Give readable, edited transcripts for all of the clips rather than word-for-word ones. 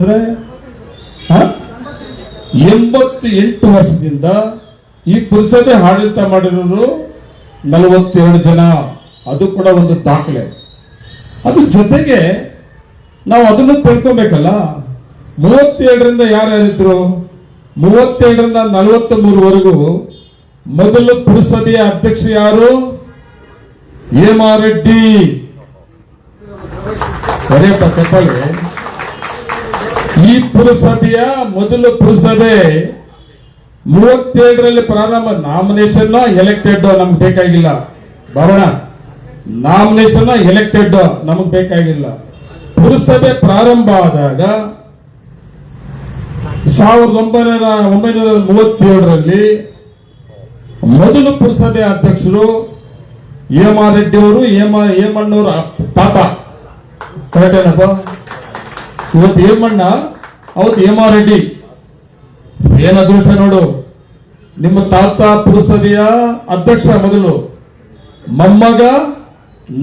88 ವರ್ಷದಿಂದ ಈ ಪುರಸಭೆ ಆಡಳಿತ ಮಾಡಿರೋರು 42 ಜನ. ಅದು ಕೂಡ ಒಂದು ದಾಖಲೆ. ಅದ್ರ ಜೊತೆಗೆ ನಾವು ಅದನ್ನು ತಿಳ್ಕೊಬೇಕಲ್ಲ. 37ರಿಂದ ಯಾರ್ಯಾರಿದ್ರು? 37ರಿಂದ 43ವರೆಗೂ ಮೊದಲು ಪುರಸಭೆಯ ಅಧ್ಯಕ್ಷ ಯಾರು? ಹೇಮಾ ರೆಡ್ಡಿ. ಚಪ್ಪಾಳೆ. ಈ ಪುರಸಭೆಯ ಮೊದಲು ಪುರಸಭೆ 37ರಲ್ಲಿ ಪ್ರಾರಂಭ. ನಾಮಿನೇಷನ್ ಎಲೆಕ್ಟೆಡ್ ನಮ್ಗೆ ಬೇಕಾಗಿಲ್ಲ. ಬರೋಣ, ನಾಮಿನೇಷನ್ ಎಲೆಕ್ಟೆಡ್ ನಮಗ್ ಬೇಕಾಗಿಲ್ಲ. ಪುರಸಭೆ ಪ್ರಾರಂಭ ಆದಾಗ 1937ರಲ್ಲಿ ಮೊದಲು ಪುರಸಭೆ ಅಧ್ಯಕ್ಷರು ಹೇಮಾ ರೆಡ್ಡಿ ಅವರು. ಹೇಮಣ್ಣವರ ತಾತ. ಕರೆಕ್ಟ್ ಏನಪ್ಪ? ಇವತ್ತು ಹೇಮಣ್ಣ, ಅವತ್ತು ಹೇಮಾ ರೆಡ್ಡಿ. ಏನ್ ಅದೃಷ್ಟ ನೋಡು. ನಿಮ್ಮ ತಾತ ಪುರಸಭೆಯ ಅಧ್ಯಕ್ಷ ಮೊದಲು, ಮೊಮ್ಮಗ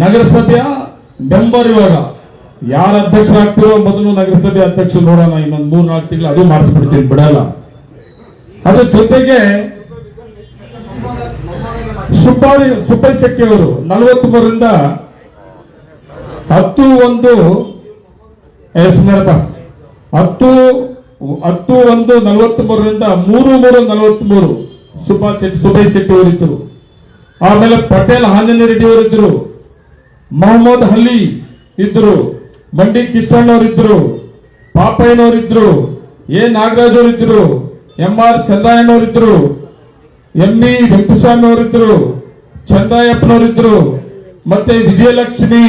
ನಗರಸಭೆಯ ಮೆಂಬರ್. ಇವಾಗ ಯಾರ ಅಧ್ಯಕ್ಷ ಆಗ್ತಿರೋ ಮೊದಲು ನಗರಸಭೆ ಅಧ್ಯಕ್ಷ ನೋಡೋಣ. ಇನ್ನೊಂದು 3-4 ತಿಂಗಳು ಅದು ಮಾಡಿಸ್ಬಿಡ್ತೀನಿ, ಬಿಡಲ್ಲ. ಅದ್ರ ಜೊತೆಗೆ ಸುಬ್ಬಯ್ಯ ಶೆಟ್ಟಿ ಅವರು 43ರಿಂದ 10-1-43ರಿಂದ 3-3-43 ಸುಬ್ಬಯ್ಯ ಶೆಟ್ಟಿ ಅವರಿದ್ದರು. ಆಮೇಲೆ ಪಟೇಲ್ ಆಂಜನೇಯ ರೆಡ್ಡಿ ಅವರಿದ್ದರು. ಮೊಹಮ್ಮದ್ ಅಲಿ ಇದ್ರು. ಮಂಡಿ ಕಿಷ್ಟಣ್ಣವರಿದ್ರು. ಪಾಪಯ್ಯನವರಿದ್ರು. ಎ ನಾಗರಾಜ್ ಅವರಿದ್ರು. MR ಚಂದ್ರಾಯಣ್ಣವರಿದ್ರು. ME ವೆಂಕಟಸ್ವಾಮಿ ಅವರಿದ್ರು. ಚಂದ್ರಾಯಪ್ಪನವರಿದ್ರು. ಮತ್ತೆ ವಿಜಯಲಕ್ಷ್ಮಿ